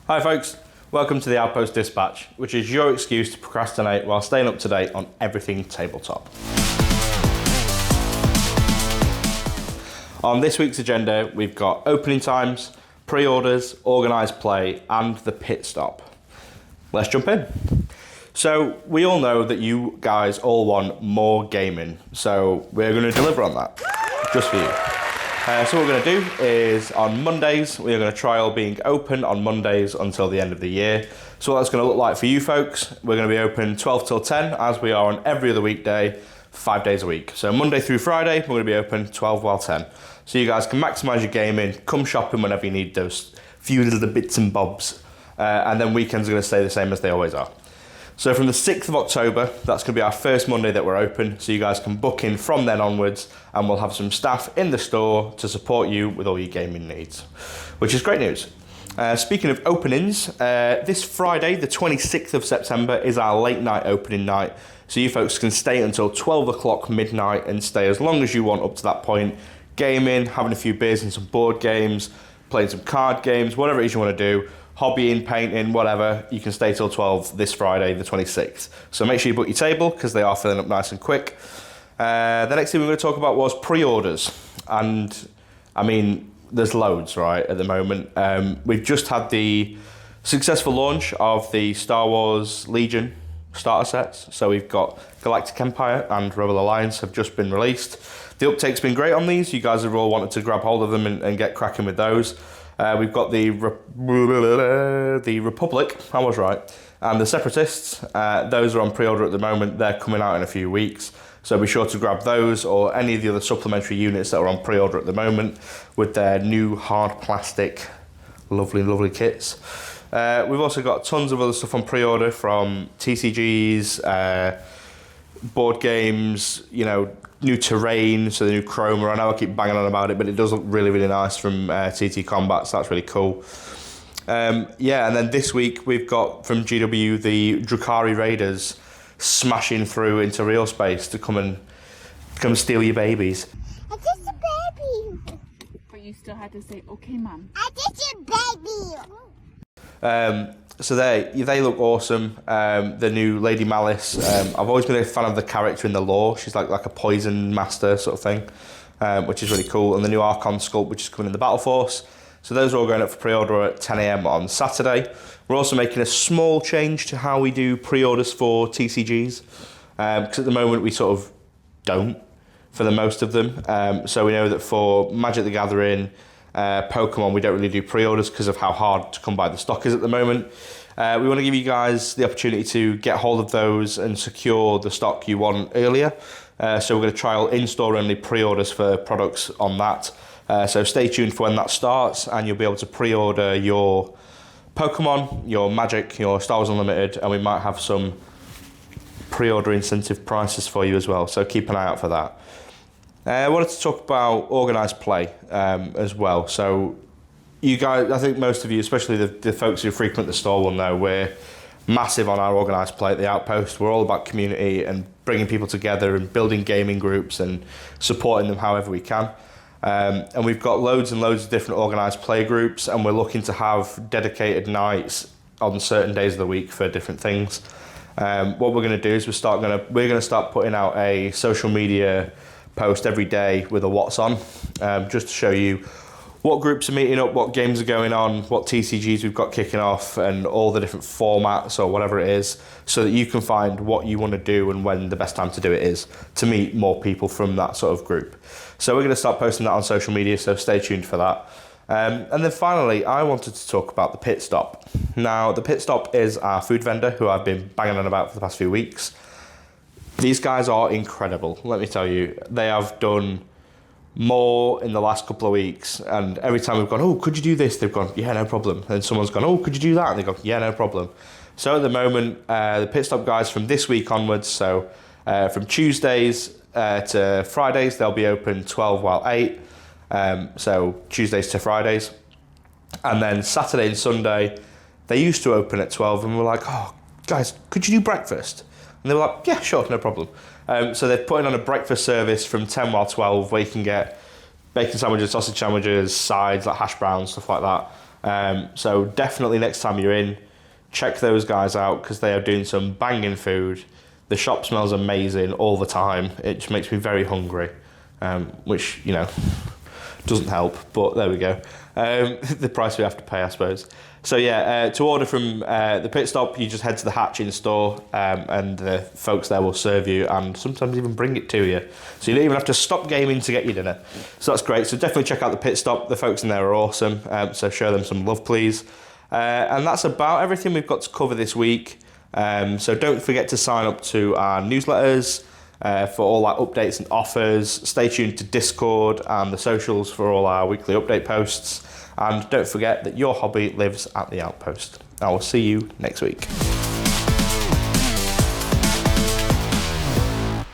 Hi folks, welcome to the Outpost Dispatch, which is your excuse to procrastinate while staying up to date on everything tabletop. On this week's agenda, we've got opening times, pre-orders, organised play, and the pit stop. Let's jump in. So we all know that you guys all want more gaming, so we're going to deliver on that, just for you. So what we're going to do is on Mondays, we're going to trial being open on Mondays until the end of the year. So what that's going to look like for you folks, we're going to be open 12 till 10 as we are on every other weekday, 5 days a week. So Monday through Friday, we're going to be open 12 while 10. So you guys can maximise your gaming, come shopping whenever you need those few little bits and bobs. And then weekends are going to stay the same as they always are. So from the 6th of October, that's going to be our first Monday that we're open, so you guys can book in from then onwards, and we'll have some staff in the store to support you with all your gaming needs, which is great news. Speaking of openings, this Friday, the 26th of September, is our late night opening night, so you folks can stay until 12 o'clock midnight and stay as long as you want up to that point, gaming, having a few beers and some board games, playing some card games, whatever it is you want to do. Hobbying, painting, whatever, you can stay till 12 this Friday, the 26th. So make sure you book your table, because they are filling up nice and quick. The next thing we're going to talk about was pre-orders. And, I mean, there's loads, right, at the moment. We've just had the successful launch of the Star Wars Legion starter sets. So we've got Galactic Empire and Rebel Alliance have just been released. The uptake's been great on these. You guys have all wanted to grab hold of them and get cracking with those. We've got the Republic, I was right, and the Separatists. Those are on pre-order at the moment. They're coming out in a few weeks. So be sure to grab those or any of the other supplementary units that are on pre-order at the moment with their new hard plastic, lovely, lovely kits. We've also got tons of other stuff on pre-order from TCGs, board games, you know, new terrain, so the new chroma. I know I keep banging on about it, but it does look really, really nice from TT Combat, so that's really cool. Yeah, and then this week we've got from GW the Drukhari Raiders smashing through into real space to come steal your babies. I did a baby. But you still had to say, okay, mum. I did a baby. So they look awesome. The new Lady Malice. I've always been a fan of the character in the lore. She's like a poison master sort of thing, which is really cool. And the new Archon sculpt, which is coming in the Battle Force. So those are all going up for pre-order at 10 AM on Saturday. We're also making a small change to how we do pre-orders for TCGs, because at the moment we sort of don't for the most of them. So we know that for Magic the Gathering, Pokemon, we don't really do pre-orders because of how hard to come by the stock is at the moment. We want to give you guys the opportunity to get hold of those and secure the stock you want earlier. So we're going to trial in-store only pre-orders for products on that. So stay tuned for when that starts, and you'll be able to pre-order your Pokemon, your Magic, your Star Wars Unlimited, and we might have some pre-order incentive prices for you as well. So keep an eye out for that. I wanted to talk about organised play as well. So you guys, I think most of you, especially the folks who frequent the store, will know we're massive on our organised play at the Outpost. We're all about community and bringing people together and building gaming groups and supporting them however we can. And we've got loads and loads of different organised play groups, and we're looking to have dedicated nights on certain days of the week for different things. What we're going to do is we're going to start putting out a social media post every day with a what's on, just to show you what groups are meeting up, what games are going on, what TCGs we've got kicking off, and all the different formats or whatever it is, so that you can find what you want to do and when the best time to do it is to meet more people from that sort of group. So we're going to start posting that on social media, so stay tuned for that. And then finally, I wanted to talk about the Pitstop. Now, the Pitstop is our food vendor who I've been banging on about for the past few weeks. These guys are incredible, let me tell you. They have done more in the last couple of weeks, and every time we've gone, oh, could you do this? They've gone, yeah, no problem. And someone's gone, oh, could you do that? And they've gone, yeah, no problem. So at the moment, the Pitstop guys from this week onwards, so from Tuesdays to Fridays, they'll be open 12 while 8. So Tuesdays to Fridays. And then Saturday and Sunday, they used to open at 12, and we're like, oh, guys, could you do breakfast? And they were like, yeah, sure, no problem. So they're putting on a breakfast service from 10 while 12 where you can get bacon sandwiches, sausage sandwiches, sides like hash browns, stuff like that. So definitely next time you're in, check those guys out because they are doing some banging food. The shop smells amazing all the time. It just makes me very hungry, which, you know, doesn't help, but there we go. The price we have to pay, I suppose. So yeah, to order from the Pitstop, you just head to the hatch in store, and the folks there will serve you and sometimes even bring it to you. So you don't even have to stop gaming to get your dinner. So that's great. So definitely check out the Pitstop. The folks in there are awesome. So show them some love, please. And that's about everything we've got to cover this week. So don't forget to sign up to our newsletters for all our updates and offers. Stay tuned to Discord and the socials for all our weekly update posts. And don't forget that your hobby lives at the Outpost. I will see you next week.